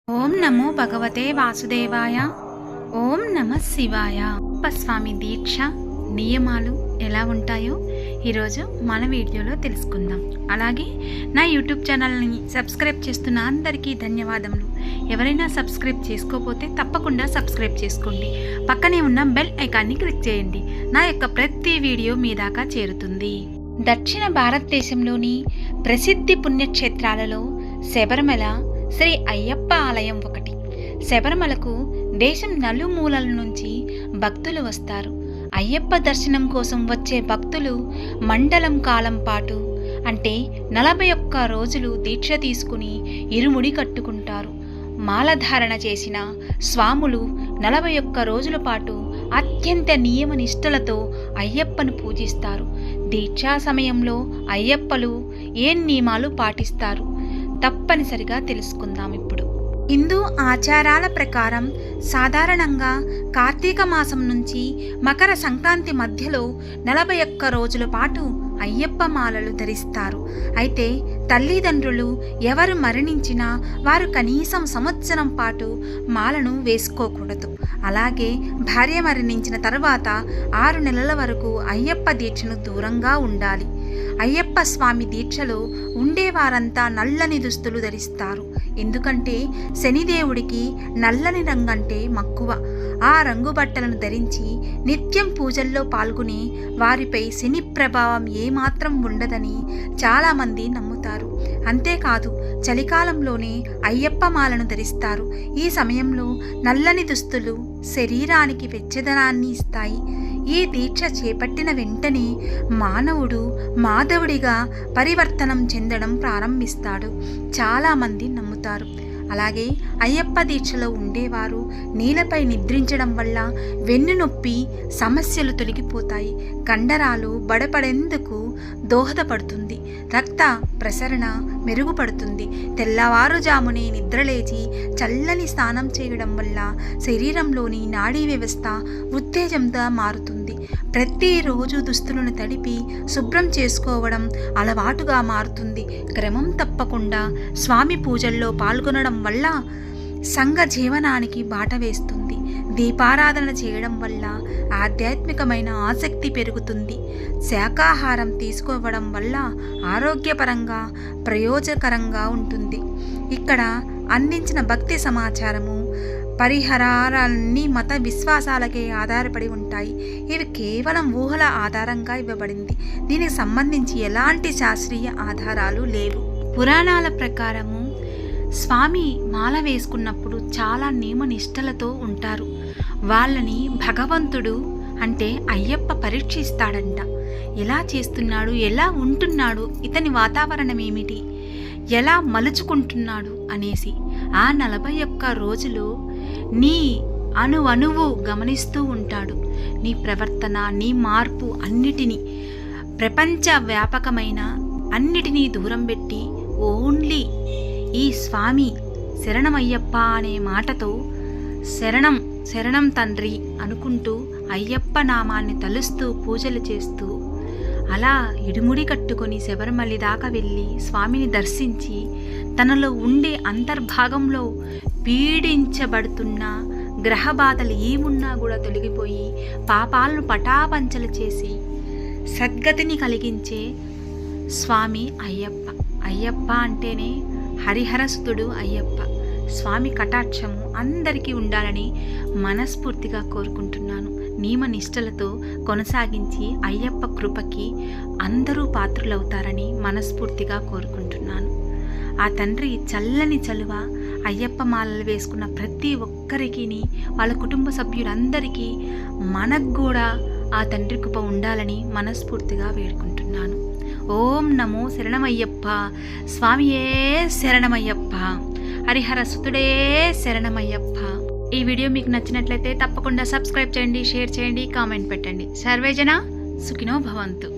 ఓం నమో భగవతే వాసుదేవాయ. ఓం నమ శివాయ. స్వామి దీక్ష నియమాలు ఎలా ఉంటాయో ఈరోజు మన వీడియోలో తెలుసుకుందాం. అలాగే నా యూట్యూబ్ ఛానల్ని సబ్స్క్రైబ్ చేస్తున్న అందరికీ ధన్యవాదములు. ఎవరైనా సబ్స్క్రైబ్ చేసుకోకపోతే తప్పకుండా సబ్స్క్రైబ్ చేసుకోండి. పక్కనే ఉన్న బెల్ ఐకాన్ని క్లిక్ చేయండి. నా యొక్క ప్రతి వీడియో మీ దాకా చేరుతుంది. దక్షిణ భారతదేశంలోని ప్రసిద్ధి పుణ్యక్షేత్రాలలో శబరిమల శ్రీ అయ్యప్ప ఆలయం ఒకటి. శబరిమలకు దేశం నలుమూలల నుంచి భక్తులు వస్తారు. అయ్యప్ప దర్శనం కోసం వచ్చే భక్తులు మండలం కాలం పాటు అంటే 41 రోజులు దీక్ష తీసుకుని ఇరుముడి కట్టుకుంటారు. మాలధారణ చేసిన స్వాములు 41 రోజుల పాటు అత్యంత నియమ నిష్ఠలతో అయ్యప్పను పూజిస్తారు. దీక్షా సమయంలో అయ్యప్పలు ఏ నియమాలు పాటిస్తారు తప్పనిసరిగా తెలుసుకుందాం. ఇప్పుడు హిందూ ఆచారాల ప్రకారం సాధారణంగా కార్తీక మాసం నుంచి మకర సంక్రాంతి మధ్యలో 41 రోజుల పాటు అయ్యప్ప మాలలు ధరిస్తారు. అయితే తల్లిదండ్రులు ఎవరు మరణించినా వారు కనీసం సంవత్సరం పాటు మాలను వేసుకోకూడదు. అలాగే భార్య మరణించిన తర్వాత 6 నెలల వరకు అయ్యప్ప దీక్షను దూరంగా ఉండాలి. అయ్యప్ప స్వామి దీక్షలో ఉండేవారంతా నల్లని దుస్తులు ధరిస్తారు. ఎందుకంటే శనిదేవుడికి నల్లని రంగంటే మక్కువ. ఆ రంగు బట్టలను ధరించి నిత్యం పూజల్లో పాల్గొనే వారిపై శని ప్రభావం ఏమాత్రం ఉండదని చాలామంది నమ్ముతారు. అంతేకాదు చలికాలంలోనే అయ్యప్ప మాలను ధరిస్తారు. ఈ సమయంలో నల్లని దుస్తులు శరీరానికి వెచ్చదనాన్ని ఇస్తాయి. ఈ దీక్ష చేపట్టిన వెంటనే మానవుడు మాధవుడిగా పరివర్తనం చెందడం ప్రారంభిస్తాడు చాలామంది నమ్ముతారు. అలాగే అయ్యప్ప దీక్షలో ఉండేవారు నీళ్ళపై నిద్రించడం వల్ల వెన్నునొప్పి సమస్యలు తొలగిపోతాయి. కండరాలు బడపడేందుకు దోహదపడుతుంది. రక్త ప్రసరణ మెరుగుపడుతుంది. తెల్లవారుజామునే నిద్రలేచి చల్లని స్నానం చేయడం వల్ల శరీరంలోని నాడీ వ్యవస్థ ఉత్తేజంగా మారుతుంది. ప్రతిరోజు దుస్తులను తడిపి శుభ్రం చేసుకోవడం అలవాటుగా మారుతుంది. క్రమం తప్పకుండా స్వామి పూజల్లో పాల్గొనడం వల్ల సంఘ జీవనానికి బాట వేస్తుంది. దీపారాధన చేయడం వల్ల ఆధ్యాత్మికమైన ఆసక్తి పెరుగుతుంది. శాకాహారం తీసుకోవడం వల్ల ఆరోగ్యపరంగా ప్రయోజనకరంగా ఉంటుంది. ఇక్కడ అందించిన భక్తి సమాచారము పరిహారాలన్నీ మత విశ్వాసాలకే ఆధారపడి ఉంటాయి. ఇవి కేవలం ఊహల ఆధారంగా ఇవ్వబడింది. దీనికి సంబంధించి ఎలాంటి శాస్త్రీయ ఆధారాలు లేవు. పురాణాల ప్రకారము స్వామి మాల వేసుకున్నప్పుడు చాలా నియమ నిష్టలతో ఉంటారు. వాళ్ళని భగవంతుడు అంటే అయ్యప్ప పరీక్షిస్తాడంట. ఎలా చేస్తున్నాడు, ఎలా ఉంటున్నాడు, ఇతని వాతావరణం ఏమిటి, ఎలా మలుచుకుంటున్నాడు అనేసి ఆ 41 రోజులు నీ అణువణువు గమనిస్తూ ఉంటాడు. నీ ప్రవర్తన, నీ మార్పు అన్నిటినీ ప్రపంచ వ్యాపకమైన అన్నిటినీ దూరం పెట్టి ఓన్లీ ఈ స్వామి శరణమయ్యప్ప అనే మాటతో శరణం శరణం తండ్రి అనుకుంటూ అయ్యప్ప నామాన్ని తలుస్తూ పూజలు చేస్తూ అలా ఇడుముడి కట్టుకొని శబరిమల దాకా వెళ్ళి స్వామిని దర్శించి తనలో ఉండే అంతర్భాగంలో పీడించబడుతున్న గ్రహ బాధలు ఏమున్నా కూడా తొలగిపోయి పాపాలను పటాపంచలు చేసి సద్గతిని కలిగించే స్వామి అయ్యప్ప. అయ్యప్ప అంటేనే హరిహరసుతుడు అయ్యప్ప. స్వామి కటాక్షము అందరికీ ఉండాలని మనస్ఫూర్తిగా కోరుకుంటున్నాను. నియమ నిష్టలతో కొనసాగించి అయ్యప్ప కృపకి అందరూ పాత్రులవుతారని మనస్ఫూర్తిగా కోరుకుంటున్నాను. ఆ తండ్రి చల్లని చలువ అయ్యప్ప మాలలు వేసుకున్న ప్రతి ఒక్కరికి, వాళ్ళ కుటుంబ సభ్యులందరికీ, మనకు కూడా ఆ తండ్రి కృప ఉండాలని మనస్ఫూర్తిగా వేడుకుంటున్నాను. ఓం నమో శరణమయ్యప్ప. స్వామియే శరణమయ్యప్ప. హరిహర సుతుడే శరణమయ్యప్ప. ఈ వీడియో మీకు నచ్చినట్లయితే తప్పకుండా సబ్స్క్రైబ్ చేయండి, షేర్ చేయండి, కామెంట్ పెట్టండి. సర్వేజన సుఖినో భవంతు.